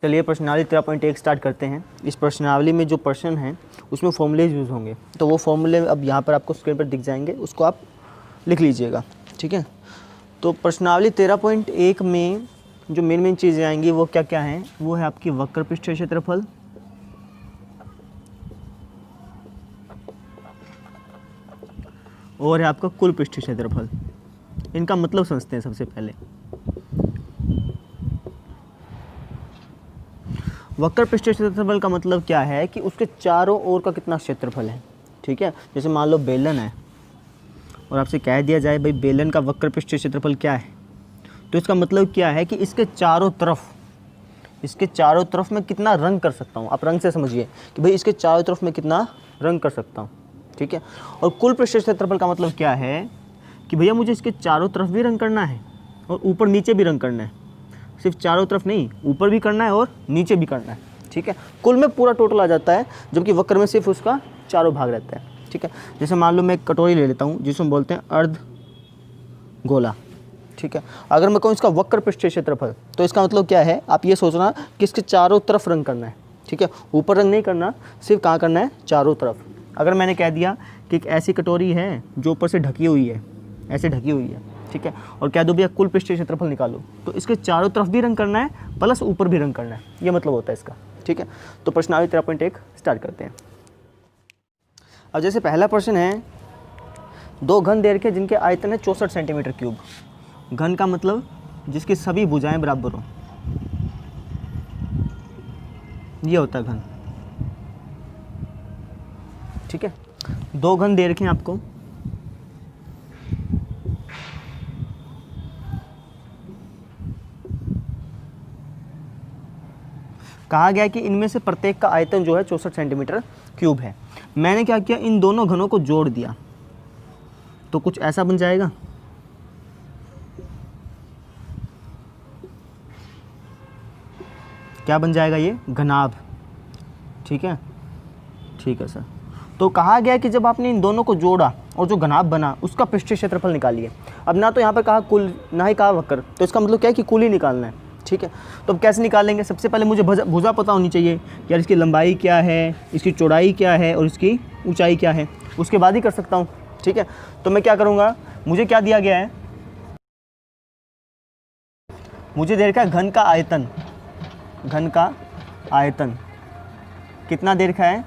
चलिए प्रश्नावली 13.1 स्टार्ट करते हैं। इस प्रश्नावली में जो प्रश्न हैं उसमें फॉर्मूलेज यूज़ होंगे, तो वो फॉर्मूले अब यहाँ पर आपको स्क्रीन पर दिख जाएंगे, उसको आप लिख लीजिएगा। ठीक है, तो प्रश्नावली 13.1 में जो मेन चीज़ें आएंगी वो क्या क्या हैं, वो है आपकी वक्र पृष्ठीय क्षेत्रफल, और है आपका कुल पृष्ठीय क्षेत्रफल। इनका मतलब समझते हैं सबसे पहले। वक्र पृष्ठीय क्षेत्रफल का मतलब क्या है कि उसके चारों ओर का कितना क्षेत्रफल है। ठीक है, जैसे मान लो बेलन है और आपसे कह दिया जाए भाई बेलन का वक्र पृष्ठीय क्षेत्रफल क्या है, तो इसका मतलब क्या है कि इसके चारों तरफ मैं कितना रंग कर सकता हूँ। आप रंग से समझिए कि भाई इसके चारों तरफ मैं कितना रंग कर सकता हूँ। ठीक है, और कुल पृष्ठीय क्षेत्रफल का मतलब क्या है कि भैया मुझे इसके चारों तरफ भी रंग करना है और ऊपर नीचे भी रंग करना है। सिर्फ चारों तरफ नहीं, ऊपर भी करना है और नीचे भी करना है। ठीक है, कुल में पूरा टोटल आ जाता है, जबकि वक्र में सिर्फ उसका चारों भाग रहता है। ठीक है, जैसे मान लो मैं एक कटोरी ले लेता हूँ जिसमें बोलते हैं अर्ध गोला। ठीक है, अगर मैं कहूँ इसका वक्र पृष्ठीय क्षेत्रफल, तो इसका मतलब क्या है, आप ये सोचना कि इसके चारों तरफ रंग करना है। ठीक है, ऊपर रंग नहीं करना, सिर्फ कहाँ करना है, चारों तरफ। अगर मैंने कह दिया कि एक ऐसी कटोरी है जो ऊपर से ढकी हुई है, ऐसे ढकी हुई है, ठीक है, और कह दो भैया कुल पृष्ठीय क्षेत्रफल निकालो, तो इसके चारों तरफ भी रंग करना है प्लस ऊपर भी रंग करना है, ये मतलब होता है इसका। ठीक है, तो प्रश्नावली 13.1 स्टार्ट करते हैं। अब जैसे पहला प्रश्न है, दो घन दीर्घ जिनके आयतन है 64 सेंटीमीटर क्यूब। घन का मतलब जिसकी सभी भुजाएं बराबर हो, ये होता है घन। ठीक है, दो घन दे रखे हैं आपको, कहा गया कि इनमें से प्रत्येक का आयतन जो है 64 सेंटीमीटर क्यूब है। मैंने क्या किया, इन दोनों घनों को जोड़ दिया, तो कुछ ऐसा बन जाएगा। क्या बन जाएगा, ये घनाभ। ठीक है, ठीक है सर। तो कहा गया कि जब आपने इन दोनों को जोड़ा और जो घनाभ बना उसका पृष्ठीय क्षेत्रफल निकालिए। अब ना तो यहाँ पर कहा कुल, ना ही कहा वक्र, तो इसका मतलब क्या है कि कुल ही निकालना है। ठीक है, तो अब कैसे निकालेंगे, सबसे पहले मुझे भुजा पता होनी चाहिए, यार इसकी लंबाई क्या है, इसकी चौड़ाई क्या है और इसकी ऊंचाई क्या है, उसके बाद ही कर सकता हूँ। ठीक है, तो मैं क्या करूँगा, मुझे क्या दिया गया है, मुझे दे रखा है घन का आयतन। घन का आयतन कितना दे रखा है,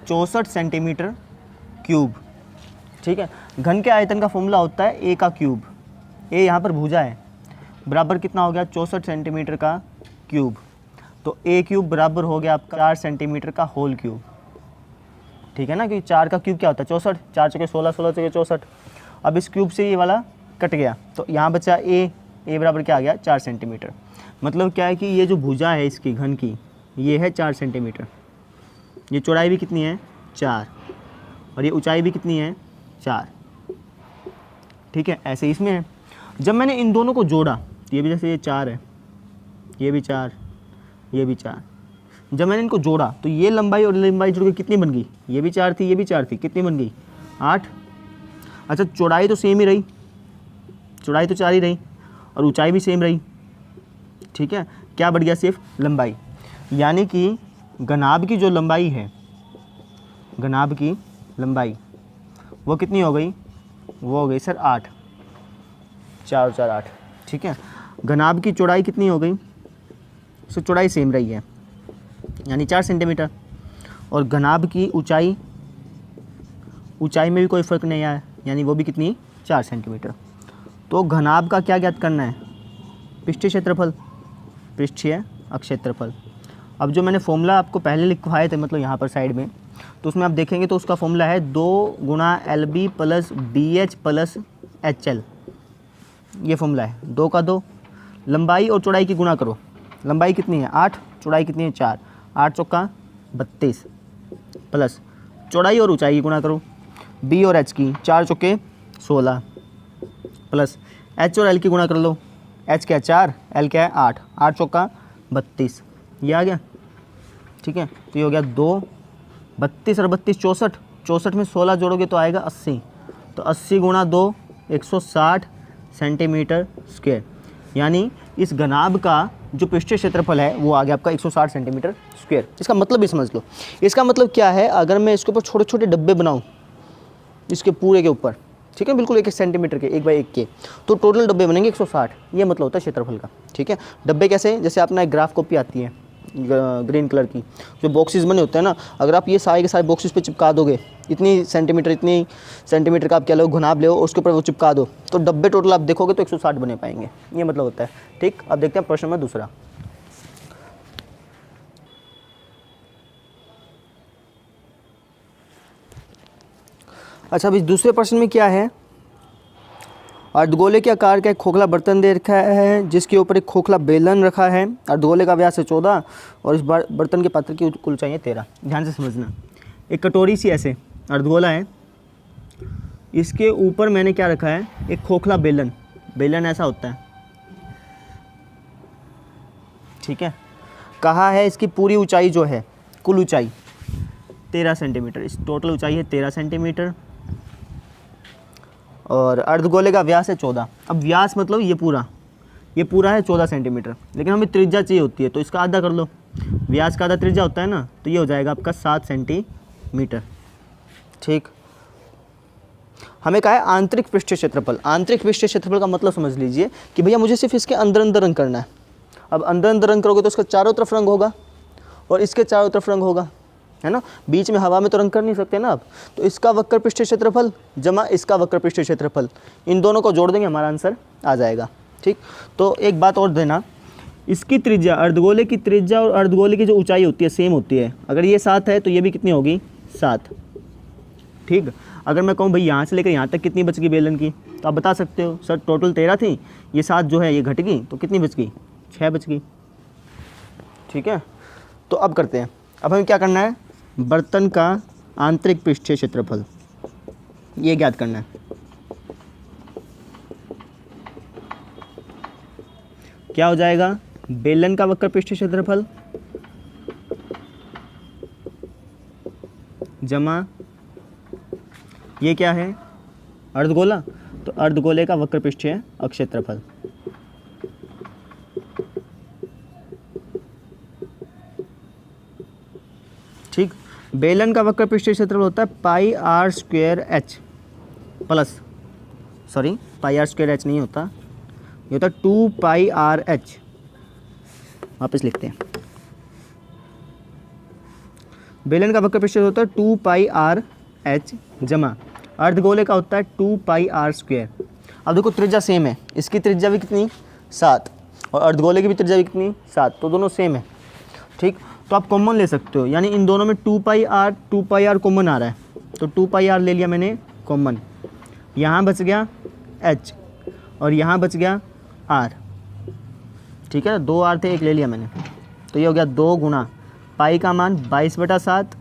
64 सेंटीमीटर क्यूब। ठीक है, घन के आयतन का फॉर्मूला होता है ए का क्यूब। ए यहाँ पर भुजा है, बराबर कितना हो गया, 64 सेंटीमीटर का क्यूब। तो ए क्यूब बराबर हो गया आपका 4 सेंटीमीटर का होल क्यूब। ठीक है ना, क्योंकि 4 का क्यूब क्या होता है, 64, 4 चौके 16, 16 चौके 64। अब इस क्यूब से ये वाला कट गया, तो यहाँ बचा ए बराबर क्या आ गया, 4 सेंटीमीटर। मतलब क्या है कि ये जो भुजा है इसकी घन की, ये है 4 सेंटीमीटर, ये चौड़ाई भी कितनी है, 4, और ये ऊंचाई भी कितनी है, 4। ठीक है, ऐसे इसमें है। जब मैंने इन दोनों को जोड़ा, ये भी जैसे ये 4 है, ये भी 4, ये भी 4, जब मैंने इनको जोड़ा तो ये लंबाई और लंबाई जुड़ के कितनी बन गई, ये भी 4 थी, ये भी 4 थी, कितनी बन गई, 8। अच्छा, चौड़ाई तो सेम ही रही, चौड़ाई तो 4 ही रही और ऊंचाई भी सेम रही। ठीक है, क्या बढ़ गया, सिर्फ लंबाई। यानी कि घनाभ की जो लंबाई है, घनाभ की लंबाई वो कितनी हो गई, वो हो गई सर 8, 4 और 4 8। ठीक है, घनाभ की चौड़ाई कितनी हो गई, सो चौड़ाई सेम रही है यानी 4 सेंटीमीटर, और घनाभ की ऊंचाई, ऊंचाई में भी कोई फ़र्क नहीं आया, यानी वो भी कितनी, 4 सेंटीमीटर। तो घनाभ का क्या ज्ञात करना है, पृष्ठीय क्षेत्रफल, पृष्ठीय क्षेत्रफल। अब जो मैंने फॉर्मूला आपको पहले लिखवाए थे, मतलब यहाँ पर साइड में, तो उसमें आप देखेंगे तो उसका फॉर्मूला है 2 गुणा LB plus BH plus HL। ये फॉर्मूला है, 2 का 2, लंबाई और चौड़ाई की गुणा करो। लंबाई कितनी है 8, चौड़ाई कितनी है 4, 8 चौका 32 प्लस चौड़ाई और ऊंचाई की गुणा करो, B और H की, 4 चौके 16 प्लस H और L की गुणा कर लो। H क्या है 4, L क्या है 8, 8 चौका 32, ये आ गया। ठीक है, तो ये हो गया 2, 32 और 32 64, 64 में 16 जोड़ोगे तो आएगा 80, तो 80 गुणा 2 160 सेंटीमीटर स्क्वायर। यानी इस घनाभ का जो पृष्ठीय क्षेत्रफल है वो आ गया आपका 160 सेंटीमीटर स्क्वायर। इसका मतलब भी समझ लो। इसका मतलब क्या है, अगर मैं इसके ऊपर छोटे छोटे डब्बे बनाऊं इसके पूरे के ऊपर, ठीक है, बिल्कुल 1 सेंटीमीटर के 1 बाई 1 के, तो टोटल डब्बे बनेंगे 160। ये मतलब होता है क्षेत्रफल का। ठीक है, डब्बे कैसे, जैसे अपना एक ग्राफ कॉपी आती है ग्रीन कलर की, जो बॉक्सेस बने होते हैं ना, अगर आप ये सारे के सारे बॉक्सेस पे चिपका दोगे, इतनी सेंटीमीटर का आप क्या लो घुनाभ ले और उसके ऊपर वो चिपका दो, तो डब्बे टोटल आप देखोगे तो 160 बने पाएंगे। ये मतलब होता है। ठीक, अब देखते हैं प्रश्न नंबर दूसरा। अच्छा, अभी दूसरे प्रश्न में क्या है, अर्धगोले के आकार का एक खोखला बर्तन दे रखा है जिसके ऊपर एक खोखला बेलन रखा है। अर्धगोले का व्यास है 14 और इस बर्तन के पात्र की कुल ऊंचाई है 13। ध्यान से समझना, एक कटोरी सी ऐसे अर्धगोला है, इसके ऊपर मैंने क्या रखा है, एक खोखला बेलन। बेलन ऐसा होता है, ठीक है। कहा है इसकी पूरी ऊंचाई जो है, कुल ऊंचाई 13 सेंटीमीटर, इस टोटल ऊंचाई है 13 सेंटीमीटर और अर्धगोले का व्यास है 14। अब व्यास मतलब ये पूरा है 14 सेंटीमीटर, लेकिन हमें त्रिज्या चाहिए होती है तो इसका आधा कर लो। व्यास का आधा त्रिज्या होता है ना, तो ये हो जाएगा आपका 7 सेंटीमीटर। ठीक, हमें कहा है आंतरिक पृष्ठीय क्षेत्रफल। आंतरिक पृष्ठीय क्षेत्रफल का मतलब समझ लीजिए कि भैया मुझे सिर्फ इसके अंदर अंदर रंग करना है। अब अंदर अंदर रंग करोगे तो इसका चारों तरफ रंग होगा और इसके चारों तरफ रंग होगा, है ना। बीच में हवा में तो रंग कर नहीं सकते ना आप, तो इसका वक्र पृष्ठीय क्षेत्रफल जमा इसका वक्र पृष्ठीय क्षेत्रफल, इन दोनों को जोड़ देंगे, हमारा आंसर आ जाएगा। ठीक, तो एक बात और देना, इसकी त्रिज्या, अर्धगोले की त्रिज्या और अर्धगोले की जो ऊंचाई होती है सेम होती है। अगर ये 7 है तो ये भी कितनी होगी, 7। ठीक, अगर मैं कहूँ भाई यहाँ से लेकर यहाँ तक कितनी बच गई बेलन की, तो आप बता सकते हो सर टोटल 13 थी, ये 7 जो है ये घट गई, तो कितनी बच गई, 6 बच गई। ठीक है, तो अब करते हैं, अब हमें क्या करना है, बर्तन का आंतरिक पृष्ठीय क्षेत्रफल ये ज्ञात करना है। क्या हो जाएगा, बेलन का वक्र पृष्ठीय क्षेत्रफल जमा ये क्या है, अर्धगोला, तो अर्धगोले का वक्र पृष्ठीय क्षेत्रफल। ठीक, बेलन का वक्र पृष्ठीय क्षेत्रफल होता है pi r square h plus, sorry pi r square h नहीं होता, ये होता है 2 पाई आर एच। वापस लिखते हैं, बेलन का वक्र पृष्ठीय होता है 2 पाई आर एच जमा अर्धगोले का होता है 2 पाई आर स्क्वायर। अब देखो त्रिज्या सेम है, इसकी त्रिज्या भी कितनी 7 और अर्धगोले की भी त्रिज्या भी कितनी 7, तो दोनों सेम है। ठीक, तो आप कॉमन ले सकते हो, यानी इन दोनों में 2 पाई आर कॉमन आ रहा है, तो 2 पाई आर ले लिया मैंने कॉमन, यहाँ बच गया एच और यहाँ बच गया आर। ठीक है, 2 आर थे, एक ले लिया मैंने, तो ये हो गया 2 गुना पाई का मान 22/7,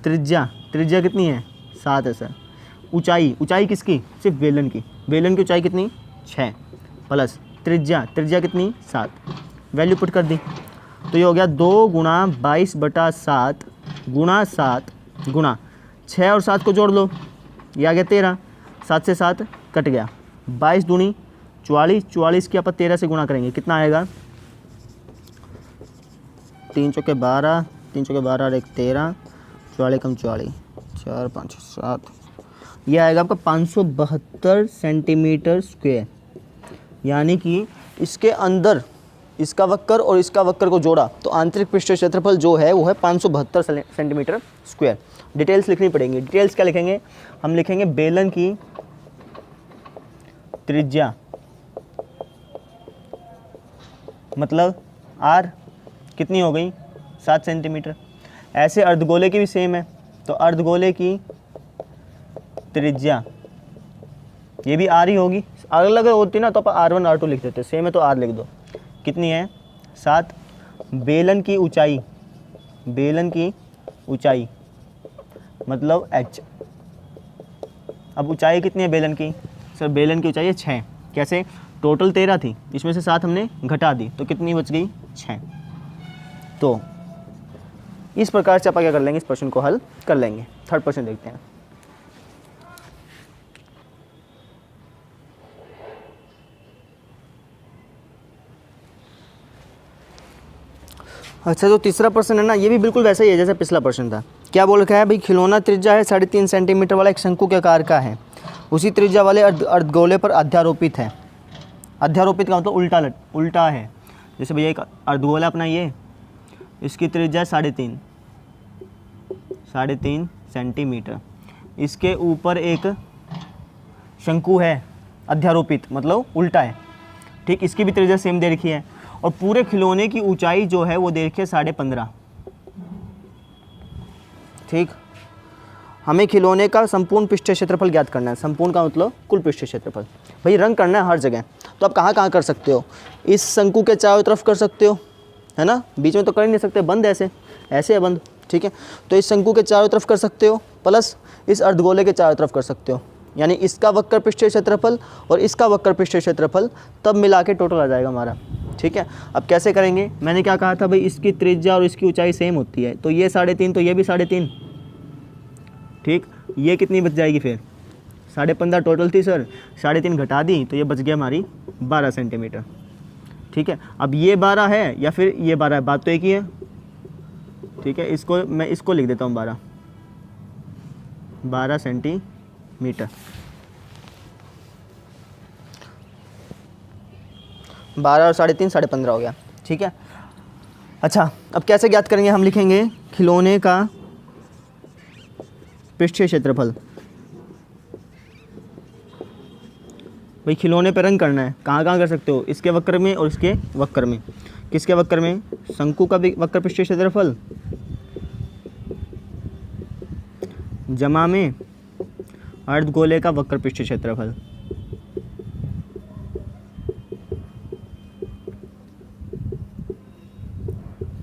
त्रिज्या कितनी है 7 है सर। ऊंचाई किसकी, सिर्फ बेलन की ऊंचाई कितनी 6 प्लस त्रिज्या कितनी 7, वैल्यू पुट कर दी, तो ये हो गया 2 गुना 22/7 गुणा 7 गुणा 6 और 7 को जोड़ लो, ये आ गया 13, 7 से 7 कट गया, 22 दूनी 44 की आप 13 से गुणा करेंगे, कितना आएगा 3 चौके 12, 3 चौके 12 और 1 13, 44 कम 44 4 5 7, ये आएगा आपका 572 सेंटीमीटर स्क्वायर। यानी कि इसके अंदर इसका वक्र और इसका वक्र को जोड़ा तो आंतरिक पृष्ठीय क्षेत्रफल जो है वो है 572 सेंटीमीटर स्क्वायर। डिटेल्स लिखनी पड़ेंगी। डिटेल्स क्या लिखेंगे, हम लिखेंगे बेलन की त्रिज्या मतलब आर कितनी हो गई 7 सेंटीमीटर। ऐसे अर्धगोले की भी सेम है, तो अर्धगोले की त्रिज्या ये भी आर ही होगी, अलग अलग होती ना तो आप R1 R2 लिख देते, सेम है तो आर लिख दो, कितनी है 7। बेलन की ऊंचाई मतलब h। अब ऊंचाई कितनी है बेलन की, सर बेलन की ऊंचाई है 6, कैसे, टोटल 13 थी, इसमें से 7 हमने घटा दी तो कितनी बच गई 6। तो इस प्रकार से आप क्या कर लेंगे, इस प्रश्न को हल कर लेंगे। थर्ड प्रश्न देखते हैं। अच्छा, जो तीसरा प्रश्न है ना, ये भी बिल्कुल वैसा ही है जैसे पिछला प्रश्न था। क्या बोल रखा है भाई, खिलौना त्रिज्या है 3.5 सेंटीमीटर वाला एक शंकु के आकार का है, उसी त्रिज्या वाले अर्धगोले पर अध्यारोपित है। अध्यारोपित का मतलब उल्टा है। जैसे भैया एक अर्धगोला अपना ये, इसकी त्रिज्या 3.5 सेंटीमीटर, इसके ऊपर एक शंकु है अध्यारोपित मतलब उल्टा है, ठीक। इसकी भी त्रिज्या सेम दे रखी है और पूरे खिलौने की ऊंचाई जो है वो दे रखी है 15.5, ठीक। हमें खिलौने का संपूर्ण पृष्ठीय क्षेत्रफल ज्ञात करना है। संपूर्ण का मतलब कुल पृष्ठीय क्षेत्रफल। भाई रंग करना है हर जगह, तो आप कहाँ कहाँ कर सकते हो, इस शंकु के चारों तरफ कर सकते हो, है ना, बीच में तो कर ही नहीं सकते, बंद ऐसे है बंद, ठीक है। तो इस शंकु के चारों तरफ कर सकते हो, प्लस इस अर्धगोले के चारों तरफ कर सकते हो, यानी इसका वक्र पृष्ठीय क्षेत्रफल और इसका वक्र पृष्ठीय क्षेत्रफल, तब मिला के टोटल आ जाएगा हमारा, ठीक है। अब कैसे करेंगे, मैंने क्या कहा था भाई, इसकी त्रिज्या और इसकी ऊंचाई सेम होती है, तो ये 3.5 तो ये भी 3.5, ठीक। ये कितनी बच जाएगी फिर, 15.5 टोटल थी सर, 3.5 घटा दी तो ये बच गया हमारी 12 सेंटीमीटर, ठीक है। अब ये 12 है या फिर ये 12 है, बात तो एक ही है, ठीक है। मैं इसको लिख देता हूँ 12 सेंटीमीटर, 12 और 3.5 15.5 हो गया, ठीक है। अच्छा, अब कैसे ज्ञात करेंगे, हम लिखेंगे खिलौने का पृष्ठीय क्षेत्रफल। भाई खिलौने पर रंग करना है, कहाँ कहाँ कर सकते हो, इसके वक्र में और इसके वक्र में। किसके वक्र में, शंकु का वक्र पृष्ठीय क्षेत्रफल जमा में अर्धगोले का वक्र पृष्ठीय क्षेत्रफल,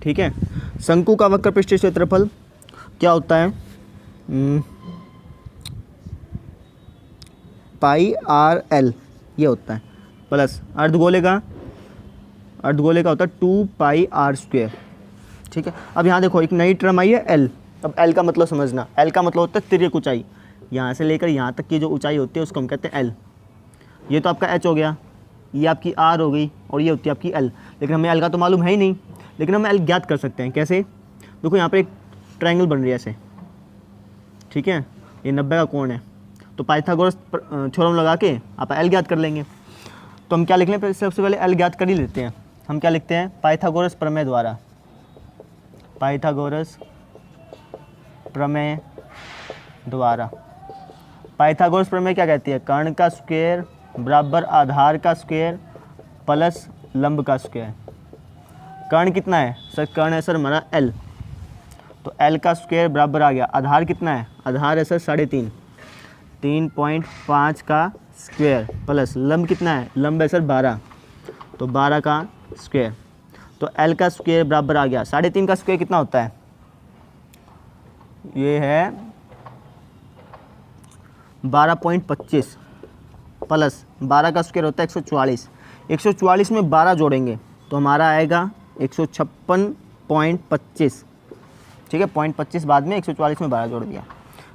ठीक है। शंकु का वक्र पृष्ठीय क्षेत्रफल क्या होता है, पाई आर एल ये होता है, प्लस अर्धगोले का होता है 2 पाई आर स्क्वायर, ठीक है। अब यहाँ देखो एक नई टर्म आई है एल। अब एल का मतलब समझना, एल का मतलब होता है तिर्यक ऊंचाई, यहाँ से लेकर यहाँ तक की जो ऊंचाई होती है उसको हम कहते हैं एल। ये तो आपका एच हो गया, ये आपकी आर हो गई और ये होती है आपकी एल। लेकिन हमें एल का तो मालूम है ही नहीं, लेकिन हम एल ज्ञात कर सकते हैं। कैसे, देखो यहाँ पर एक ट्रायंगल बन रही है ऐसे, ठीक है, ये 90 का कोण है, तो पाइथागोरस थ्योरम लगा के आप एल ज्ञात कर लेंगे। तो हम क्या लिख लें, सबसे पहले एल ज्ञात कर ही लेते हैं। हम क्या लिखते हैं, पाइथागोरस प्रमेय द्वारा, पाइथागोरस प्रमेय द्वारा। पाइथागोरस प्रमेय क्या कहती है, कर्ण का स्क्वायर बराबर आधार का स्क्वायर प्लस लंब का स्क्वायर। कर्ण कितना है सर, कर्ण है सर हमारा एल, तो एल का स्क्वायर बराबर आ गया, आधार कितना है, आधार है सर 3.5, 3.5 का स्क्वायर प्लस लंब कितना है, लंब है सर 12, तो 12 का स्क्वायर। तो एल का स्क्वायर बराबर आ गया, 3.5 का स्क्वायर कितना होता है, ये है 12.25 प्लस 12 का स्क्वायर होता है 144। 144 में 12 जोड़ेंगे तो हमारा आएगा 156.25, ठीक है। 0.25 बाद में 144 में 12 जोड़ दिया,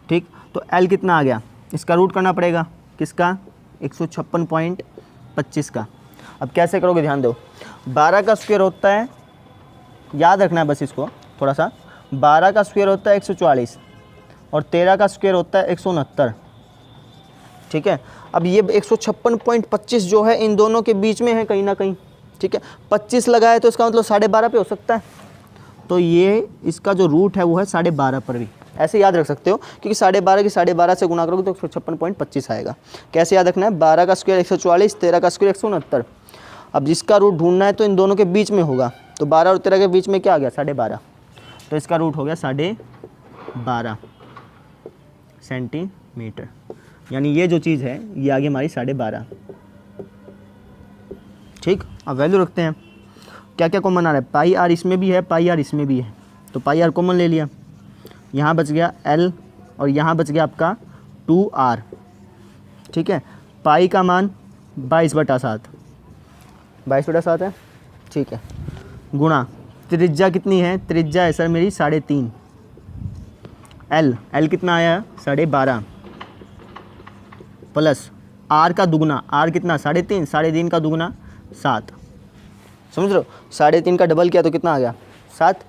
ठीक। तो एल कितना आ गया, इसका रूट करना पड़ेगा, किसका, 156.25 का। अब कैसे करोगे ध्यान दो, 12 का स्क्वायर होता है, याद रखना है बस इसको थोड़ा सा, 12 का स्क्वायर होता है 144 और 13 का स्क्वायर होता है 169, ठीक है। अब ये 156.25 जो है इन दोनों के बीच में है कहीं ना कहीं, ठीक है। 25 लगाए तो इसका मतलब 12.5 पे हो सकता है, तो ये इसका जो रूट है वो है 12.5 पर भी, ऐसे याद रख सकते हो, क्योंकि 12.5 की 12.5 से गुना करोगे तो 156.25 आएगा। कैसे याद रखना है, 12 का स्क्वायर 144, 13 का स्क्वायर 169। अब जिसका रूट ढूंढना है तो इन दोनों के बीच में होगा, तो 12 और 13 के बीच में क्या आ गया, 12.5, तो इसका रूट हो गया 12.5 सेंटीमीटर, यानी ये जो चीज़ है ये आ गई हमारी 12.5, ठीक। अब वैल्यू रखते हैं, क्या क्या कॉमन आ रहा है, पाई आर इसमें भी है, पाई आर इसमें भी है, तो पाई आर कॉमन ले लिया, यहाँ बच गया एल और यहाँ बच गया आपका 2r, ठीक है। पाई का मान 22/7, 22/7 है, ठीक है, गुणा त्रिज्या कितनी है, त्रिज्या है सर मेरी 3.5, एल कितना आया 12.5 प्लस आर का दुगना, आर कितना 3.5, 3.5 का दुगना 7, समझ रहे हो, 3.5 का डबल किया तो कितना आ गया 7।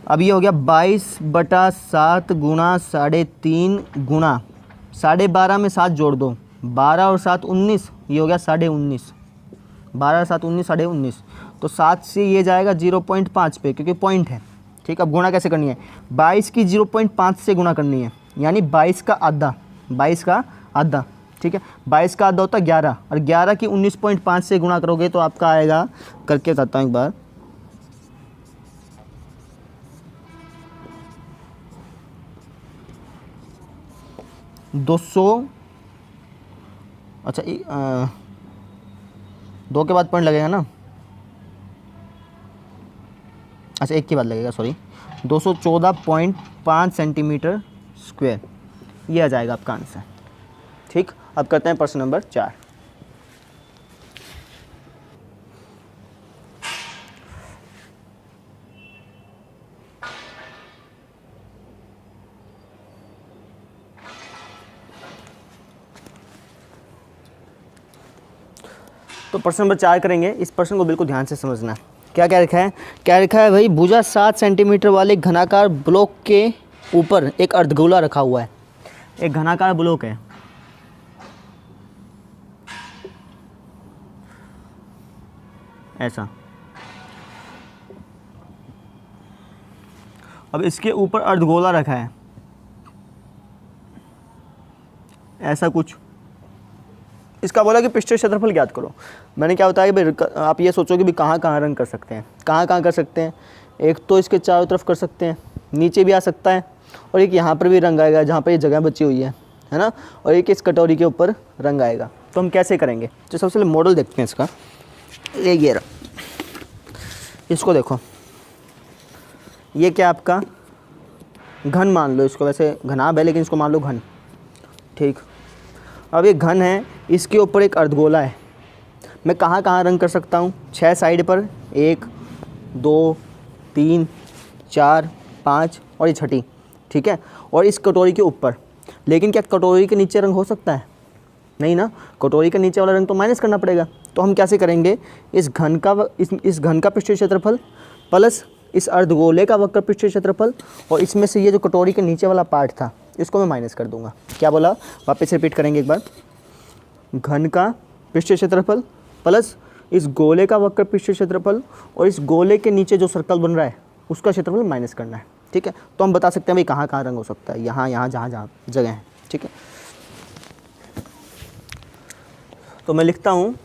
अब ये हो गया 22/7 गुणा 3.5 गुणा 12.5 में 7 जोड़ दो, 12 और 7 19, ये हो गया 19.5, 12 और 7 19, 19.5। तो 7 से ये जाएगा 0.5 पे क्योंकि पॉइंट है। ठीक, अब गुणा कैसे करनी है, 22 की 0.5 से गुणा करनी है, यानी 22 का आधा, 22 का आधा। ठीक है, 22 का आधा होता है 11, और 11 की 19.5 से गुणा करोगे तो आपका आएगा, करके बताता हूँ एक बार, 200, अच्छा 2 के बाद पॉइंट लगेगा ना, अच्छा 1 के बाद लगेगा, सॉरी, 214.5 सेंटीमीटर स्क्वायर, ये आ जाएगा आपका आंसर। ठीक, अब करते हैं प्रश्न नंबर 4। तो प्रश्न नंबर 4 करेंगे। इस प्रश्न को बिल्कुल ध्यान से समझना। क्या क्या लिखा है, क्या लिखा है भाई, भुजा 7 सेंटीमीटर वाले घनाकार ब्लॉक के ऊपर एक अर्धगोला रखा हुआ है। एक घनाकार ब्लॉक है, ऐसा, अब इसके ऊपर अर्धगोला रखा है, ऐसा कुछ। इसका बोला कि पृष्ठीय क्षेत्रफल ज्ञात करो। मैंने क्या बताया कि भाई आप ये सोचो कि भाई कहाँ कहाँ रंग कर सकते हैं, कहाँ कहाँ कर सकते हैं। एक तो इसके चारों तरफ कर सकते हैं, नीचे भी आ सकता है, और एक यहाँ पर भी रंग आएगा जहाँ पर ये जगह बची हुई है ना, और एक इस कटोरी के ऊपर रंग आएगा। तो हम कैसे करेंगे, तो सबसे पहले मॉडल देखते हैं इसका। ये रहा, इसको देखो, ये क्या आपका घन मान लो इसको, वैसे घनाभ है लेकिन इसको मान लो घन। ठीक, अब ये घन है, इसके ऊपर एक अर्धगोला है। मैं कहाँ कहाँ रंग कर सकता हूँ, 6 साइड पर, 1 2 3 4 5 और ये छठी। ठीक है, और इस कटोरी के ऊपर। लेकिन क्या कटोरी के नीचे रंग हो सकता है, नहीं ना, कटोरी के नीचे वाला रंग तो माइनस करना पड़ेगा। तो हम कैसे करेंगे, इस घन का पृष्ठीय क्षेत्रफल प्लस इस अर्धगोले का वक्र पृष्ठीय क्षेत्रफल, और इसमें से ये जो कटोरी के नीचे वाला पार्ट था इसको मैं माइनस कर दूंगा। क्या बोला, वापस रिपीट करेंगे एक बार, घन का पृष्ठीय क्षेत्रफल प्लस इस गोले का वक्र पृष्ठीय क्षेत्रफल, और इस गोले के नीचे जो सर्कल बन रहा है उसका क्षेत्रफल माइनस करना है। ठीक है, तो हम बता सकते हैं भाई कहाँ कहाँ रंग हो सकता है, यहाँ यहाँ जहाँ जहाँ जगह है। ठीक है, तो मैं लिखता हूँ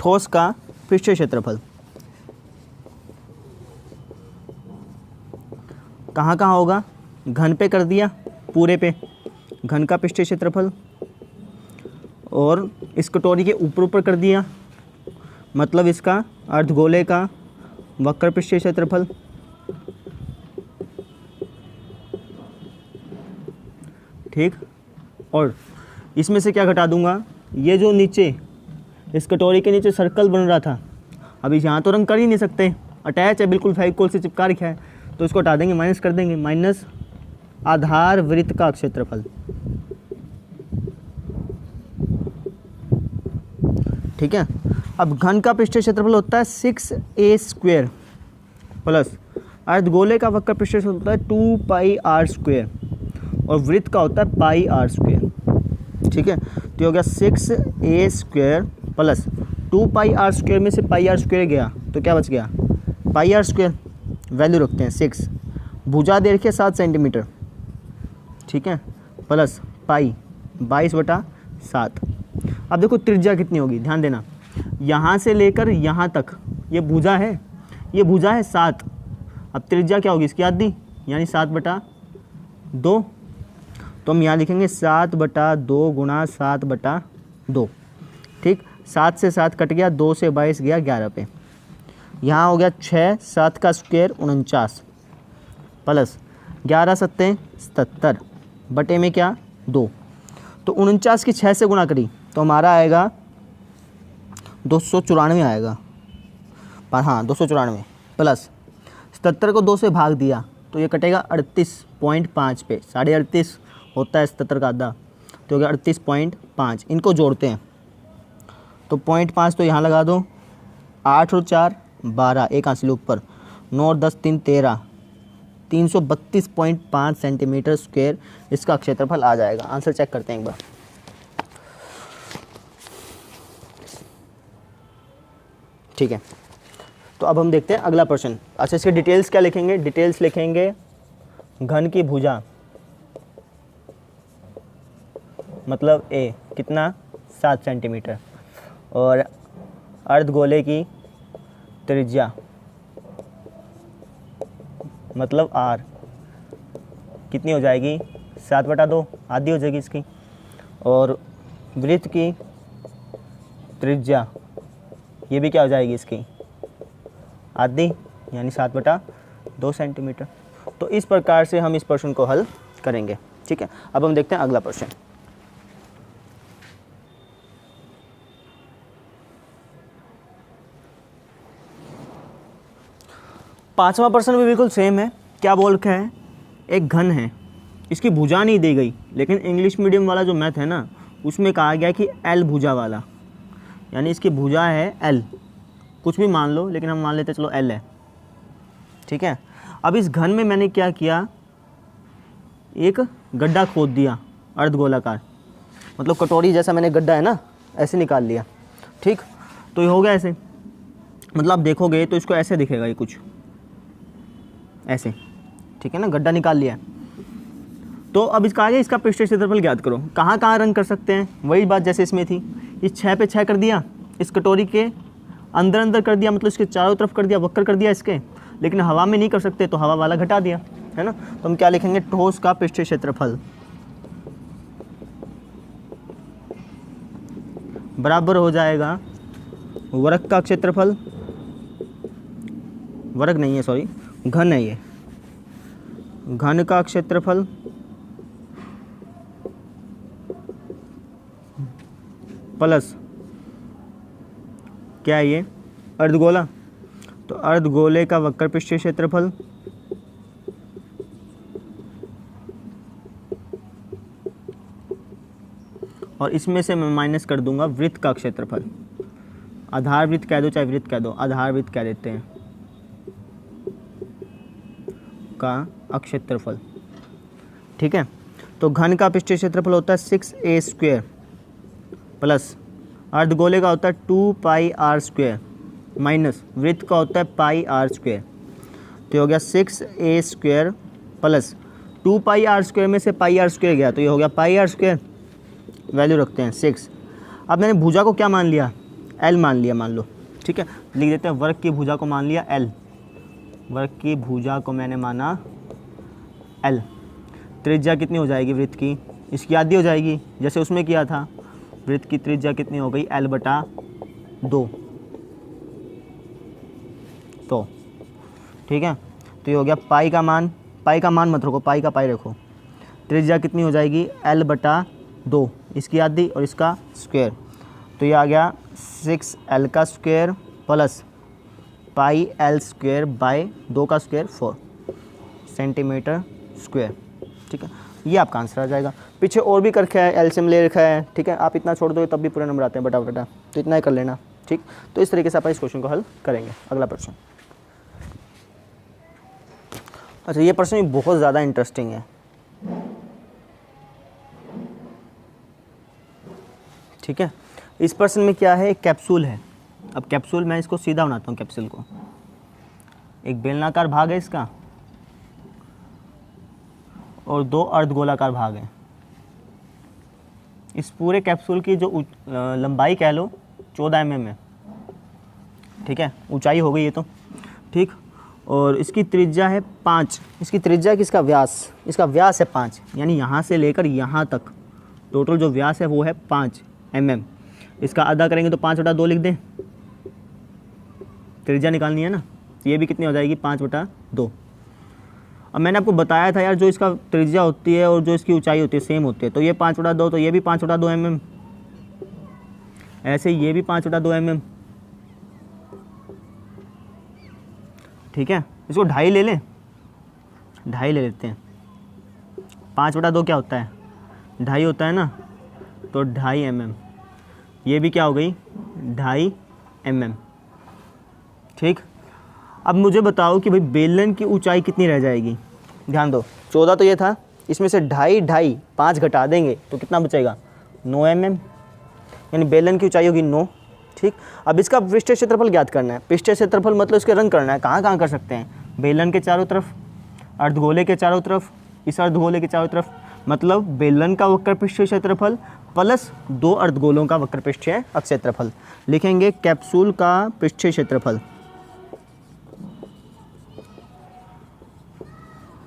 ठोस का पृष्ठीय क्षेत्रफल कहाँ कहाँ होगा, घन पे कर दिया, पूरे पे घन का पृष्ठीय क्षेत्रफल, और इस कटोरी के ऊपर ऊपर कर दिया, मतलब इसका अर्धगोले का वक्र पृष्ठीय क्षेत्रफल, ठीक। और इसमें से क्या घटा दूंगा, ये जो नीचे इस कटोरी के नीचे सर्कल बन रहा था, अभी यहाँ तो रंग कर ही नहीं सकते, अटैच है बिल्कुल, फेविकोल से चिपका रखा है, तो इसको हटा देंगे, माइनस कर देंगे, माइनस आधार वृत्त का क्षेत्रफल। ठीक है, अब घन का पृष्ठीय क्षेत्रफल होता है 6a² प्लस अर्धगोले का वक्र पृष्ठीय क्षेत्रफल होता है 2πr², और वृत्त का होता है πr²। ठीक है, तो हो गया 6a² प्लस 2πr² में से πr² गया तो क्या बच गया, πr²। वैल्यू रखते हैं 6, भुजा दे रखिए 7 सेंटीमीटर, ठीक है, प्लस पाई 22/7। अब देखो त्रिज्या कितनी होगी, ध्यान देना, यहाँ से लेकर यहाँ तक ये भुजा है, ये भुजा है 7, अब त्रिज्या क्या होगी इसकी आधी, यानी 7/2। तो हम यहाँ लिखेंगे 7/2 गुणा 7/2। ठीक, 7 से 7 कट गया, 2 से 22 गया 11 पे, यहाँ हो गया 6, 7 का स्क्वायर 49 प्लस 11 7 77 बटे में क्या 2। तो 49 की 6 से गुणा करी तो हमारा आएगा 294 आएगा, पर हाँ 294 प्लस 77 को 2 से भाग दिया तो ये कटेगा 38.5 पे, 38.5 होता है 77 का आधा, तो हो गया 38.5। इनको जोड़ते हैं तो 0.5 तो यहाँ लगा दो, 8 और 4 12, एक हासिल ऊपर, 9 और 10 3 13, 332.5 सेंटीमीटर स्क्वायर इसका क्षेत्रफल आ जाएगा। आंसर चेक करते हैं एक बार। ठीक है, तो अब हम देखते हैं अगला प्रश्न। अच्छा, इसके डिटेल्स क्या लिखेंगे? डिटेल्स लिखेंगे घन की भुजा मतलब ए कितना 7 सेंटीमीटर, और अर्धगोले की त्रिज्या मतलब आर कितनी हो जाएगी 7/2, आधी हो जाएगी इसकी, और वृत्त की त्रिज्या ये भी क्या हो जाएगी इसकी आधी, यानी 7/2 सेंटीमीटर। तो इस प्रकार से हम इस प्रश्न को हल करेंगे। ठीक है, अब हम देखते हैं अगला प्रश्न। पांचवा प्रश्न भी बिल्कुल सेम है। क्या बोल रखा है? एक घन है, इसकी भुजा नहीं दी गई, लेकिन इंग्लिश मीडियम वाला जो मैथ है ना उसमें कहा गया कि एल भुजा वाला, यानी इसकी भुजा है एल, कुछ भी मान लो, लेकिन हम मान लेते चलो एल है। ठीक है, अब इस घन में मैंने क्या किया, एक गड्ढा खोद दिया अर्धगोलाकार, मतलब कटोरी जैसा मैंने गड्ढा है ना ऐसे निकाल लिया। ठीक, तो ये हो गया ऐसे, मतलब आप देखोगे तो इसको ऐसे दिखेगा ये कुछ ऐसे। ठीक है ना, गड्ढा निकाल लिया। तो अब इसका आगे इसका पृष्ठीय क्षेत्रफल ज्ञात करो। कहाँ कहाँ रन कर सकते हैं, वही बात जैसे इसमें थी। इस 6 पे 6 कर दिया, इस कटोरी के अंदर अंदर कर दिया, मतलब इसके चारों तरफ कर दिया, वक्र कर दिया इसके, लेकिन हवा में नहीं कर सकते तो हवा वाला घटा दिया, है ना। तो हम क्या लिखेंगे, ठोस का पृष्ठीय क्षेत्रफल बराबर हो जाएगा वर्ग का क्षेत्रफल, वर्ग नहीं है सॉरी, घन है ये, घन का क्षेत्रफल प्लस क्या है ये अर्धगोला, तो अर्धगोले का वक्र पृष्ठीय क्षेत्रफल और इसमें से मैं माइनस कर दूंगा वृत्त का क्षेत्रफल। आधार वृत्त कह दो चाहे वृत्त कह दो, आधार वृत्त कह देते हैं, का अक्षेत्रफल। ठीक है, तो घन का पृष्ठीय क्षेत्रफल होता है 6a² प्लस अर्धगोले का होता है 2πr² माइनस वृत्त का होता है πr²। तो ये हो गया 6a² प्लस 2πr² में से πr² गया तो ये हो गया πr², वैल्यू रखते हैं 6। अब मैंने भुजा को क्या मान लिया, l मान लिया, मान लो। ठीक है, लिख देते हैं वर्ग की भुजा को मान लिया l, वर्ग की भुजा को मैंने माना l। त्रिज्या कितनी हो जाएगी वृत्त की, इसकी आधी हो जाएगी जैसे उसमें किया था। वृत्त की त्रिज्या कितनी हो गई l/2। तो ठीक है, तो ये हो गया पाई का मान, पाई का मान मत रखो, पाई का पाई रखो। त्रिज्या कितनी हो जाएगी l/2, इसकी आधी और इसका स्क्वायर, तो ये आ गया 6l का स्क्वायर प्लस πl² बाय 2 का स्क्वायर 4 सेंटीमीटर स्क्वायर। ठीक है, ये आपका आंसर आ जाएगा। पीछे और भी कर रखा है, एलसीएम ले रखा है। ठीक है, आप इतना छोड़ दोगे तब भी पूरे नंबर आते हैं बटा बटा, तो इतना ही कर लेना। ठीक, तो इस तरीके से आप इस क्वेश्चन को हल करेंगे। अगला प्रश्न। अच्छा, ये प्रश्न भी बहुत ज़्यादा इंटरेस्टिंग है। ठीक है, इस प्रश्न में क्या है, एक कैप्सूल है। अब कैप्सूल मैं इसको सीधा बनाता हूँ, कैप्सूल को एक बेलनाकार भाग है इसका और 2 अर्धगोलाकार भाग हैं। इस पूरे कैप्सूल की जो लंबाई कह लो 14 mm है। ठीक है, ऊंचाई हो गई ये तो। ठीक, और इसकी त्रिज्या है 5। इसकी त्रिज्या किसका व्यास, इसका व्यास है 5, यानी यहाँ से लेकर यहाँ तक टोटल जो व्यास है वो है 5 mm। इसका आधा करेंगे तो 5/2 लिख दें, त्रिज्या निकालनी है ना, तो ये भी कितनी हो जाएगी 5/2। अब मैंने आपको बताया था यार, जो इसका त्रिज्या होती है और जो इसकी ऊंचाई होती है सेम होती है, तो ये 5/2, तो ये भी 5/2 mm, ऐसे ये भी 5/2 mm। ठीक है, इसको 2.5 ले लें, 2.5 ले लेते हैं। 5/2 क्या होता है, 2.5 होता है ना, तो 2.5 mm, ये भी क्या हो गई 2.5 mm। ठीक, अब मुझे बताओ कि भाई बेलन की ऊंचाई कितनी रह जाएगी। ध्यान दो, 14 तो ये था, इसमें से 2.5 5 घटा देंगे तो कितना बचेगा 9 mm, यानी बेलन की ऊंचाई होगी 9। ठीक, अब इसका पृष्ठीय क्षेत्रफल ज्ञात करना है। पृष्ठीय क्षेत्रफल मतलब इसके रंग करना है। कहाँ कहाँ कर सकते हैं, बेलन के चारों तरफ, अर्धगोले के चारों तरफ, इस अर्धगोले के चारों तरफ। मतलब बेलन का वक्र पृष्ठीय क्षेत्रफल प्लस 2 अर्धगोलों का वक्र पृष्ठीय क्षेत्रफल। लिखेंगे कैप्सूल का पृष्ठीय क्षेत्रफल,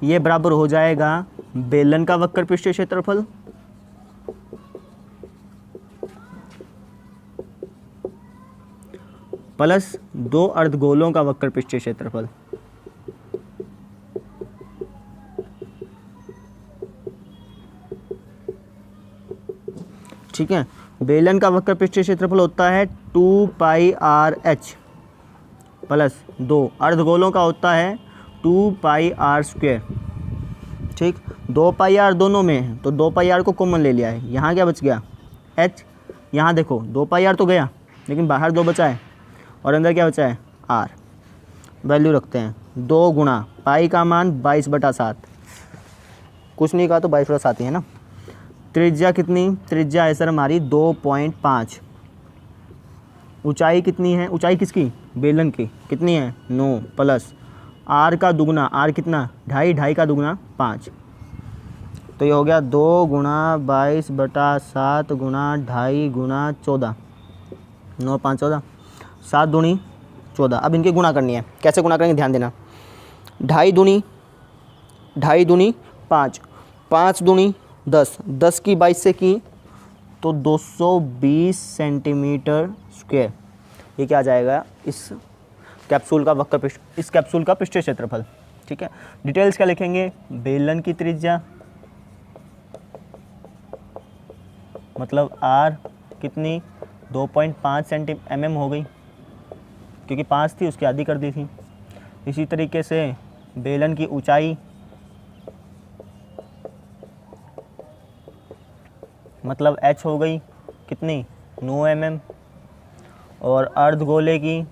ये बराबर हो जाएगा बेलन का वक्र पृष्ठीय क्षेत्रफल प्लस 2 अर्धगोलों का वक्र पृष्ठीय क्षेत्रफल। ठीक है, बेलन का वक्र पृष्ठीय क्षेत्रफल होता है 2πr(h) प्लस 2 अर्धगोलों का होता है 2πr²। ठीक, 2πr दोनों में है तो 2πr को कॉमन ले लिया है। यहाँ क्या बच गया h, यहाँ देखो 2πr तो गया लेकिन बाहर 2 बचा है और अंदर क्या बचा है r। वैल्यू रखते हैं 2 गुणा पाई का मान 22/7, कुछ नहीं कहा तो 22/7 ही है ना। त्रिज्या कितनी, त्रिज्या है सर हमारी 2.5। ऊंचाई कितनी है, ऊंचाई किसकी, बेलन की, कितनी है 9 प्लस r का दुगना, r कितना 2.5, 2.5 का दुगना 5, तो ये हो गया 2 गुणा 22/7 गुणा 2.5 गुणा 14, 9 5 14, 7 दूनी 14। अब इनकी गुणा करनी है, कैसे गुणा करेंगे ध्यान देना। 2.5 दूनी 5, 5 दूनी 10, 10 की 22 से की तो 220 सेंटीमीटर स्क्वायर। ये क्या आ जाएगा इस कैप्सूल का वक्र पृष्ठ, इस कैप्सूल का पृष्ठीय क्षेत्रफल। ठीक है, डिटेल्स क्या लिखेंगे, बेलन की त्रिज्या मतलब r कितनी 2.5 mm हो गई, क्योंकि 5 थी उसकी आधी कर दी थी। इसी तरीके से बेलन की ऊंचाई मतलब h हो गई कितनी 9 mm, और अर्धगोले की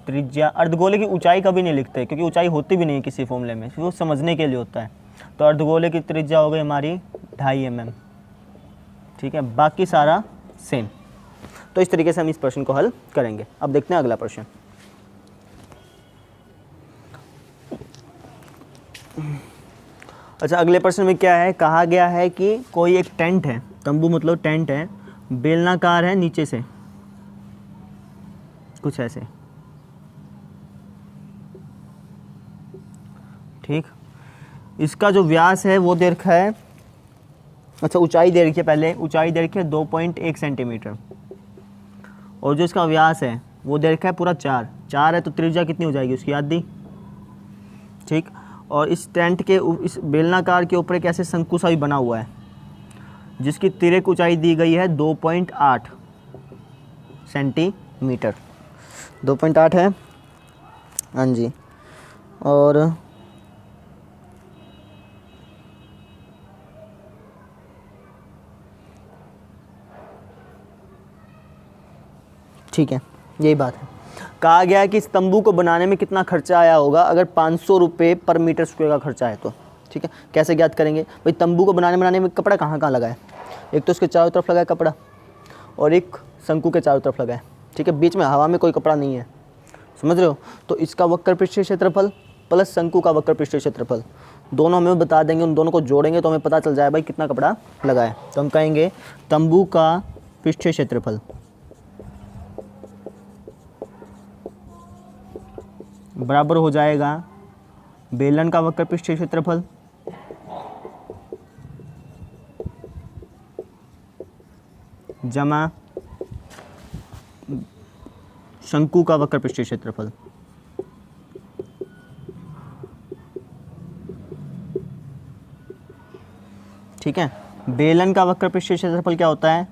त्रिज्या, अर्धगोले की ऊंचाई कभी नहीं लिखते क्योंकि ऊंचाई होती भी नहीं किसी फॉर्मूले में, वो समझने के लिए होता है। तो अर्धगोले की त्रिज्या हो गई हमारी 2.5 mm। ठीक है, बाकी सारा सेम। तो इस तरीके से हम इस प्रश्न को हल करेंगे। अब देखते हैं अगला प्रश्न। अच्छा, अगले प्रश्न में क्या है, कहा गया है कि कोई एक टेंट है, तंबू मतलब टेंट है, बेलनाकार है नीचे से कुछ ऐसे। ठीक, इसका जो व्यास है वो दे रखा है, अच्छा ऊंचाई दे रखी है, पहले ऊंचाई दे रखी है 2.1 सेंटीमीटर, और जो इसका व्यास है वो दे रखा है पूरा 4 है, तो त्रिज्या कितनी हो जाएगी उसकी आधी। ठीक, और इस टेंट के इस बेलनाकार के ऊपर एक ऐसे शंकु सा भी बना हुआ है जिसकी तिरक ऊंचाई दी गई है 2.8 सेंटीमीटर। 2.8 है, हाँ जी। और ठीक है, यही बात है। कहा गया है कि इस तंबू को बनाने में कितना खर्चा आया होगा अगर 500 रुपये पर मीटर स्क्वायर का खर्चा है तो। ठीक है, कैसे ज्ञात करेंगे भाई, तंबू को बनाने में कपड़ा कहाँ कहाँ लगा है, एक तो उसके चारों तरफ लगा है कपड़ा और एक शंकु के चारों तरफ लगा है। ठीक है, बीच में हवा में कोई कपड़ा नहीं है, समझ रहे हो। तो इसका वक्र पृष्ठीय क्षेत्रफल प्लस शंकु का वक्र पृष्ठीय क्षेत्रफल दोनों हमें बता देंगे, उन दोनों को जोड़ेंगे तो हमें पता चल जाए भाई कितना कपड़ा लगा है। तो हम कहेंगे तंबू का पृष्ठीय क्षेत्रफल बराबर हो जाएगा बेलन का वक्र पृष्ठीय क्षेत्रफल जमा शंकु का वक्र पृष्ठीय क्षेत्रफल। ठीक है, बेलन का वक्र पृष्ठीय क्षेत्रफल क्या होता है,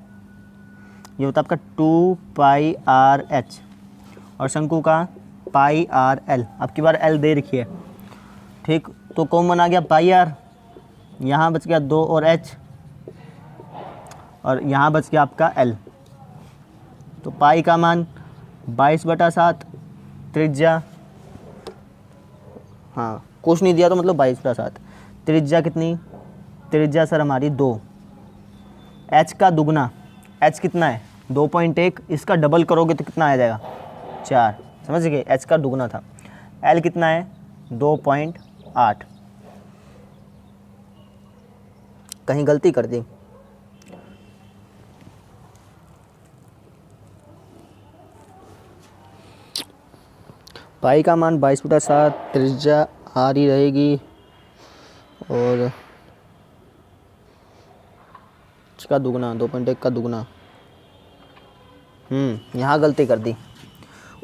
ये होता है आपका 2πr(h) और शंकु का πr(l). अब की बार l दे रखी है। ठीक, तो कॉमन आ गया πr, यहाँ बच गया 2 और h, और यहाँ बच गया आपका l। तो पाई का मान 22/7, त्रिज्या, हाँ कुछ नहीं दिया तो मतलब 22/7, त्रिज्या कितनी, त्रिज्या सर हमारी 2, h का दुगना, h कितना है 2.1, इसका डबल करोगे तो कितना आ जाएगा 4, समझ गए, h का दुगना था। l कितना है 2.8, कहीं गलती कर दी, पाई का मान 22/7, त्रिज्या आ रही रहेगी और इसका दुगना 2.1 का दुगना, यहाँ गलती कर दी।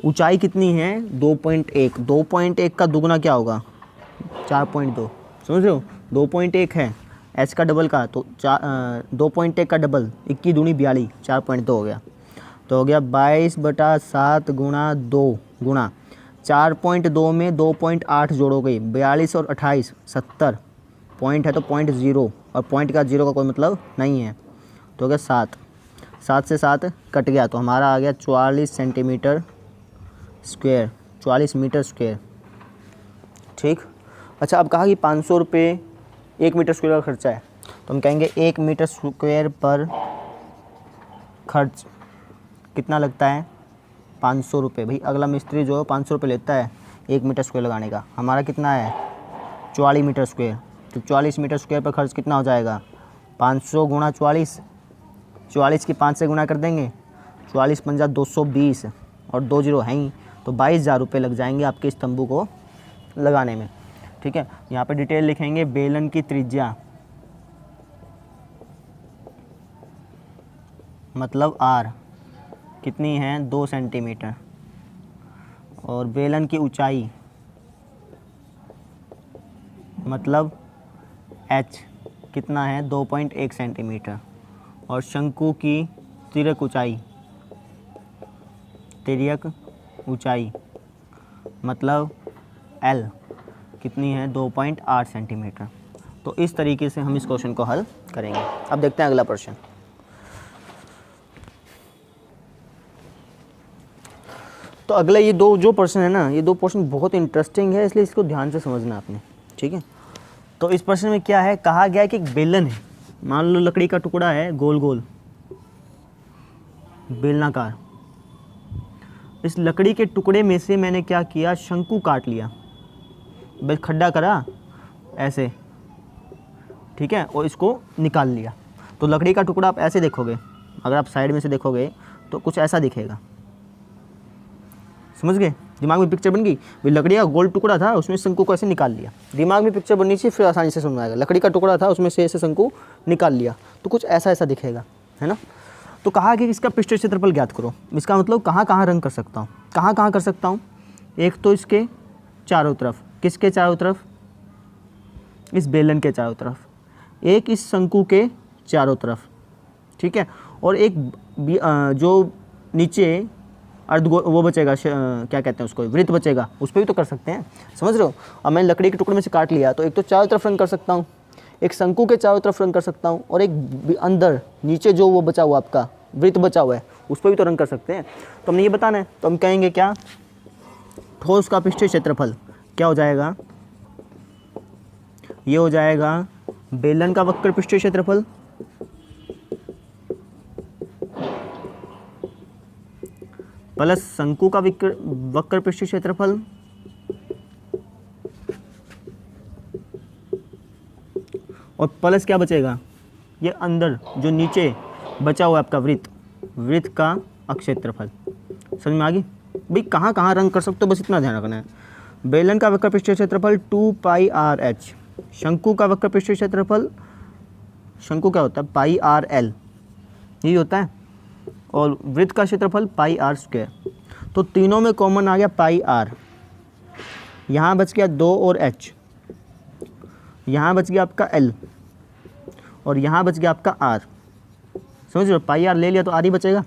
ऊंचाई कितनी है 2.1, 2.1 का दुगना क्या होगा 4.2, समझ रहे हो, 2.1 है, h का डबल का तो 2.1 का डबल 21 दूनी 42, 4.2 हो गया, तो हो गया 22/7 गुणा 2 गुणा 4.2 में 2.8 जोड़ोगे 42 और 28 70, पॉइंट है तो 0.0 और पॉइंट का 0 का कोई मतलब नहीं है, तो हो गया 7, 7 से 7 कट गया तो हमारा आ गया 44 सेंटीमीटर स्क्वायर, 44 मीटर स्क्वायर, ठीक। अच्छा अब कहा कि 500 रुपये 1 मीटर स्क्वायर का खर्चा है, तो हम कहेंगे 1 मीटर स्क्वायर पर खर्च कितना लगता है 500 रुपये। भाई अगला मिस्त्री जो है 500 रुपये लेता है 1 मीटर स्क्वायर लगाने का, हमारा कितना है 44 मीटर स्क्वायर, तो 44 मीटर स्क्वायर पर खर्च कितना हो जाएगा 500 गुणा 44, 44 की 5 से गुणा कर देंगे, 44 पंजा 220 और 2 जीरो हैं ही, तो 22,000 रुपये लग जाएंगे आपके इस तंबू को लगाने में, ठीक है। यहाँ पे डिटेल लिखेंगे, बेलन की त्रिज्या मतलब R कितनी है 2 सेंटीमीटर और बेलन की ऊंचाई मतलब h कितना है 2.1 सेंटीमीटर और शंकु की तिर्यक ऊंचाई मतलब L कितनी है 2.8 सेंटीमीटर। तो इस तरीके से हम इस क्वेश्चन को हल करेंगे। अब देखते हैं अगला प्रश्न। तो अगला ये दो जो प्रश्न है ना, ये दो प्रश्न बहुत इंटरेस्टिंग है, इसलिए इसको ध्यान से समझना आपने, ठीक है। तो इस प्रश्न में क्या है, कहा गया है कि एक बेलन है, मान लो लकड़ी का टुकड़ा है गोल गोल बेलनाकार, इस लकड़ी के टुकड़े में से मैंने क्या किया, शंकु काट लिया, बस खड्डा करा ऐसे, ठीक है, और इसको निकाल लिया। तो लकड़ी का टुकड़ा आप ऐसे देखोगे, अगर आप साइड में से देखोगे तो कुछ ऐसा दिखेगा, समझ गए, दिमाग में पिक्चर बन गई। भाई लकड़ी का गोल टुकड़ा था, उसमें शंकु को ऐसे निकाल लिया, दिमाग में पिक्चर बननी चाहिए, फिर आसानी से समझ में आएगा। लकड़ी का टुकड़ा था, उसमें से ऐसे शंकु निकाल लिया, तो कुछ ऐसा ऐसा दिखेगा, है ना। तो कहा कि इसका पृष्ठ क्षेत्रफल ज्ञात करो। इसका मतलब कहाँ कहाँ रंग कर सकता हूँ, कहाँ कहाँ कर सकता हूँ, एक तो इसके चारों तरफ, किसके चारों तरफ, इस बेलन के चारों तरफ, एक इस शंकु के चारों तरफ, ठीक है, और एक जो नीचे अर्ध वो बचेगा, क्या कहते हैं उसको, वृत्त बचेगा, उस पर भी तो कर सकते हैं, समझ रहे हो। अब मैंने लकड़ी के टुकड़े में से काट लिया, तो एक तो चारों तरफ रंग कर सकता हूँ, एक शंकु के चारों तरफ रंग कर सकता हूँ, और एक अंदर नीचे जो वो बचा हुआ आपका वृत्त बचा हुआ है, उस पर भी तो रंग कर सकते हैं। तो हमने ये बताना है, तो हम कहेंगे क्या, ठोस का पृष्ठीय क्षेत्रफल क्या हो जाएगा, ये हो जाएगा बेलन का वक्र पृष्ठीय क्षेत्रफल प्लस शंकु का वक्र पृष्ठीय क्षेत्रफल और प्लस क्या बचेगा, ये अंदर जो नीचे बचा हुआ है आपका वृत्त का अक्षेत्रफल। समझ में आ गई। भाई कहाँ कहाँ रंग कर सकते हो, बस इतना ध्यान रखना है। बेलन का वक्र पृष्ठीय क्षेत्रफल 2πrh, शंकु का वक्र पृष्ठीय क्षेत्रफल, शंकु क्या होता है πrl, यही होता है, और वृत्त का क्षेत्रफल πr²। तो तीनों में कॉमन आ गया πr, यहाँ बच गया 2 और h, यहाँ बच गया आपका l और यहाँ बच गया आपका r। समझ रहे हो, πr ले लिया तो r ही बचेगा।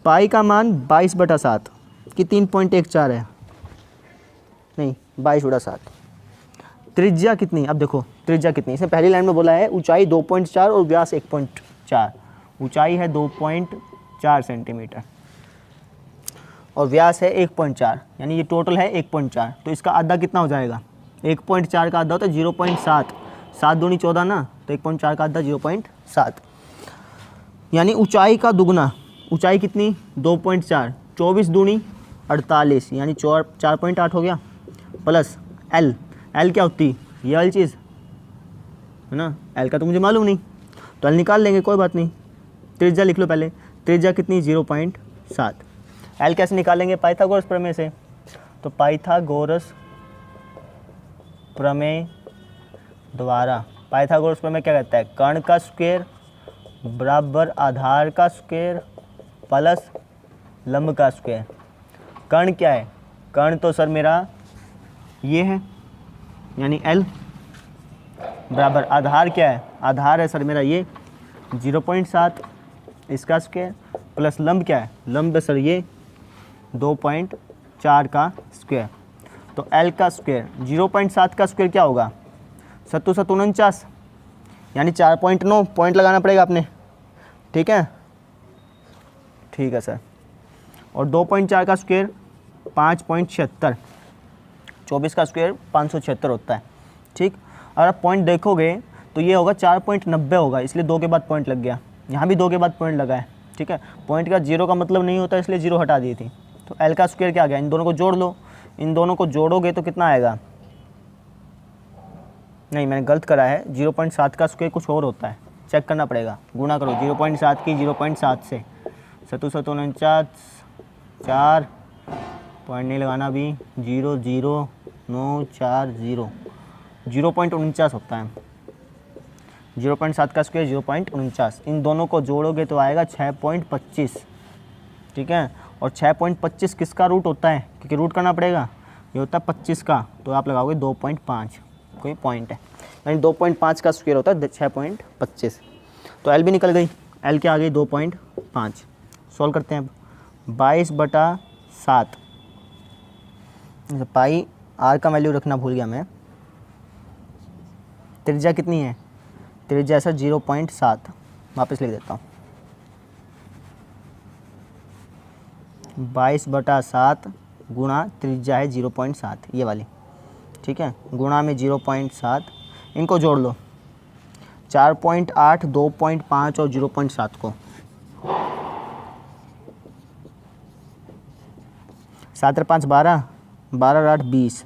पाई का मान 22/7 की 3.14 है, नहीं 22/7। त्रिज्या कितनी, अब देखो त्रिज्या कितनी, इसने पहली लाइन में बोला है ऊंचाई 2.4 और व्यास 1.4, ऊंचाई है 2.4 सेंटीमीटर, और व्यास है 1.4, यानी ये टोटल है 1.4। तो इसका आधा कितना हो जाएगा? 1.4 का आधा होता है 0.7, 7 दूनी 14 ना, तो 1.4 का आधा 0.7, यानी ऊंचाई का दुगना। ऊंचाई कितनी? 2.4, 24 दूनी 48, यानी 4.8 हो गया, प्लस एल। एल क्या होती? ये वाली चीज़ है ना, एल का तो मुझे मालूम नहीं, तो एल निकाल लेंगे, कोई बात नहीं। त्रिज्या लिख लो पहले, त्रिज्या कितनी? 0.7। एल कैसे निकालेंगे? पाइथागोरस प्रमेय से। तो पाइथागोरस प्रमेय द्वारा, पाइथागोरस प्रमेय क्या कहता है? कर्ण का स्क्वायर बराबर आधार का स्क्वायर प्लस लंब का स्क्वायर। कर्ण क्या है? कर्ण तो सर मेरा ये है, यानी एल, बराबर आधार क्या है? आधार है सर मेरा ये 0.7, इसका स्क्वायर, प्लस लंब क्या है? लंब सर ये 2.4 का स्क्वायर। तो एल का स्क्वायर 0.7 का स्क्वायर क्या होगा? 7 7 49, यानी 4.9 पॉइंट लगाना पड़ेगा आपने, ठीक है? ठीक है सर। और 2.4 का स्क्वायर 5.76, 24 का स्क्वायर 576 होता है, ठीक। अगर आप पॉइंट देखोगे तो ये होगा 4.90 होगा, इसलिए 2 के बाद पॉइंट लग गया। यहाँ भी 2 के बाद पॉइंट लगा है, ठीक है। पॉइंट का 0 का मतलब नहीं होता, इसलिए 0 हटा दी थी। तो एल का स्क्वायर क्या आ गया? इन दोनों को जोड़ लो, इन दोनों को जोड़ोगे तो कितना आएगा? नहीं, मैंने गलत करा है, 0.7 का स्क्वायर कुछ और होता है, चेक करना पड़ेगा। गुणा करो 0.7 की 0.7 से, 7 7 49, 4 पॉइंट नहीं लगाना अभी, 0 0 9 4 0, 0.49 होता है। 0.7 का स्क्वायर 0.49, इन दोनों को जोड़ोगे तो आएगा 6.25, ठीक है। और 6.25 किसका रूट होता है? क्योंकि रूट करना पड़ेगा, ये होता है 25 का, तो आप लगाओगे 2.5, कोई पॉइंट है, यानी 2.5 का स्क्वायर होता है 6.25। तो एल भी निकल गई, एल क्या आ गई? 2.5। सॉल्व करते हैं अब। 22/7, पाई आर का वैल्यू रखना भूल गया मैं। त्रिज्या कितनी है? त्रिज्या सर 0.7, वापस लिख देता हूँ। 22/7 गुणा त्रिज्या है 0.7, ये वाली, ठीक है, गुणा में 0.7, इनको जोड़ लो, 4.8, 2.5 और 0.7 को, 7 और 5 12, 12 और 8 20,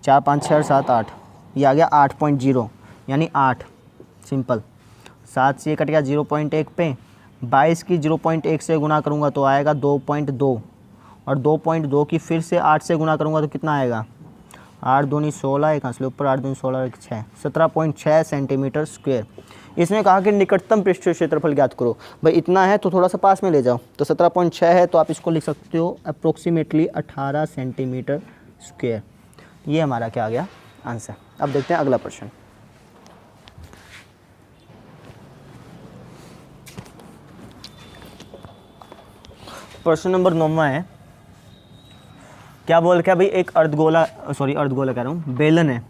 4 5 6 7 8, ये आ गया 8.0, यानी 8, सिंपल। 7 से ये कट गया 0.1 पे, 22 की 0.1 से गुना करूँगा तो आएगा 2.2, और 2.2 की फिर से 8 से गुना करूँगा तो कितना आएगा? 8 दूनी 16, एक हंसले ऊपर 8 दूनी 16 एक 6, 17.6 सेंटीमीटर स्क्वायर। इसमें कहा कि निकटतम पृष्ठीय क्षेत्रफल ज्ञात करो। भाई इतना है तो थोड़ा सा पास में ले जाओ, तो 17.6 है तो आप इसको लिख सकते हो अप्रोक्सीमेटली 18 सेंटीमीटर स्क्वायर। ये हमारा क्या आ गया? आंसर। अब देखते हैं अगला प्रश्न। प्रश्न नंबर 9 है। क्या बोल रखा है भाई? एक अर्धगोला कह रहा हूँ, बेलन है,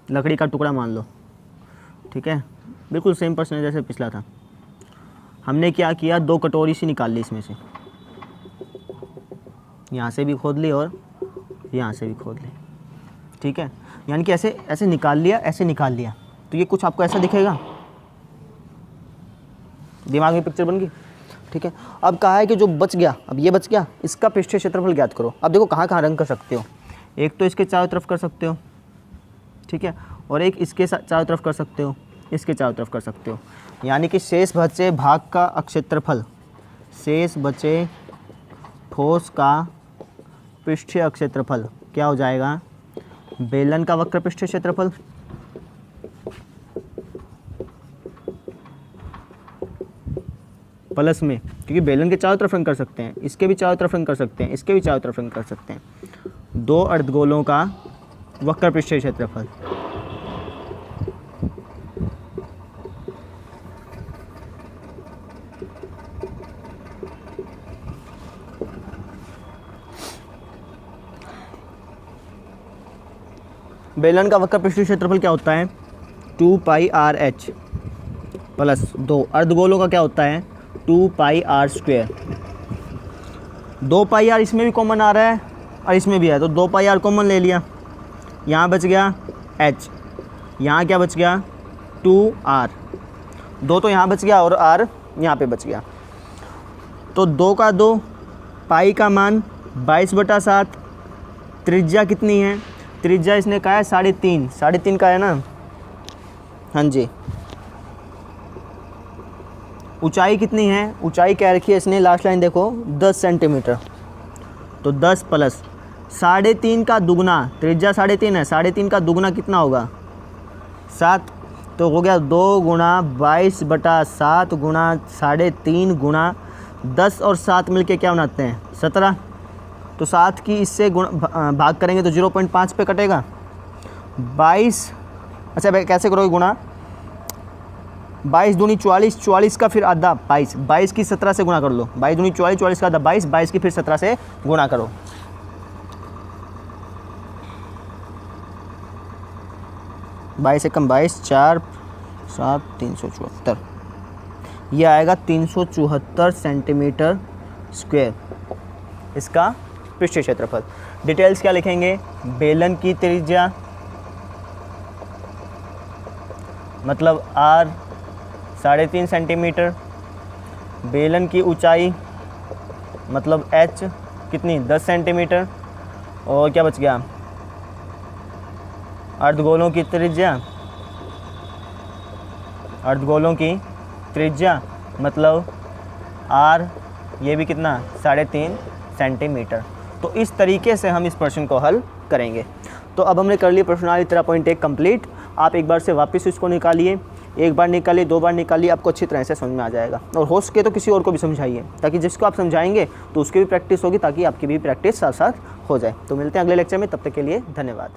लकड़ी का टुकड़ा मान लो, ठीक है, बिल्कुल सेम प्रश्न है जैसे पिछला था। हमने क्या किया? 2 कटोरी सी निकाल ली, इसमें से यहाँ से भी खोद ली और यहाँ से भी खोद ली, ठीक है, यानी कि ऐसे ऐसे निकाल लिया, ऐसे निकाल लिया, तो ये कुछ आपको ऐसा दिखेगा, दिमाग में पिक्चर बन गई, ठीक है। अब कहा है कि जो बच गया, अब ये बच गया, इसका पृष्ठीय क्षेत्रफल ज्ञात करो। अब देखो कहाँ कहाँ रंग कर सकते हो, एक तो इसके चारों तरफ कर सकते हो, ठीक है, और एक इसके चारों तरफ कर सकते हो, इसके चारों तरफ कर सकते हो, यानी कि शेष बचे भाग का क्षेत्रफल, शेष बचे ठोस का पृष्ठीय क्षेत्रफल क्या हो जाएगा? बेलन का वक्र पृष्ठीय क्षेत्रफल प्लस में, क्योंकि बेलन के चारों तरफ रंग कर सकते हैं, इसके भी चारों तरफ रंग कर सकते हैं, इसके भी चारों तरफ रंग कर सकते हैं, 2 अर्धगोलों का वक्र पृष्ठीय क्षेत्रफल। बेलन का वक्र पृष्ठीय क्षेत्रफल क्या होता है? 2πRh प्लस 2 अर्धगोलों का क्या होता है? 2πr²। 2 पाई आर इसमें भी कॉमन आ रहा है और इसमें भी है, तो 2 पाई आर कॉमन ले लिया, यहाँ बच गया h, यहाँ क्या बच गया 2r, 2 तो यहाँ बच गया और r यहाँ पे बच गया। तो 2 का 2, पाई का मान 22/7, त्रिज्या कितनी है, त्रिज्या इसने कहा है 3.5, 3.5 का है ना, हाँ जी। ऊंचाई कितनी है, ऊंचाई क्या रखी है इसने, लास्ट लाइन देखो 10 सेंटीमीटर, तो 10 प्लस 3.5 का दुगना, त्रिज्या 3.5 है, 3.5 का दुगना कितना होगा 7, तो हो गया 2 गुणा 22/7 गुणा 3.5 गुणा 10 और 7 मिलके क्या बनाते हैं 17, तो 7 की इससे भाग करेंगे तो 0.5 पे कटेगा 22, अच्छा भाई कैसे करोगे गुणा, 22 दूनी 44, 44 का फिर आधा 22, 22 की 17 से गुणा कर लो, 22 दूनी 44, 44 का आधा 22, 22 की फिर 17 से गुणा करो, 22 एकम 22, 4 7 374, ये आएगा 374 सेंटीमीटर स्क्वायर इसका पृष्ठीय क्षेत्रफल। डिटेल्स क्या लिखेंगे, बेलन की त्रिज्या मतलब r 3.5 सेंटीमीटर, बेलन की ऊंचाई मतलब h कितनी 10 सेंटीमीटर, और क्या बच गया अर्धगोलों की त्रिज्या, अर्धगोलों की त्रिज्या मतलब r, ये भी कितना 3.5 सेंटीमीटर। तो इस तरीके से हम इस प्रश्न को हल करेंगे। तो अब हमने कर लिया प्रश्नावली 13.1 कंप्लीट। आप एक बार से वापस इसको निकालिए, एक बार निकालिए, 2 बार निकालिए, आपको अच्छी तरह से समझ में आ जाएगा। और हो सके तो किसी और को भी समझाइए, ताकि जिसको आप समझाएंगे तो उसकी भी प्रैक्टिस होगी, ताकि आपकी भी प्रैक्टिस साथ साथ हो जाए। तो मिलते हैं अगले लेक्चर में, तब तक के लिए धन्यवाद।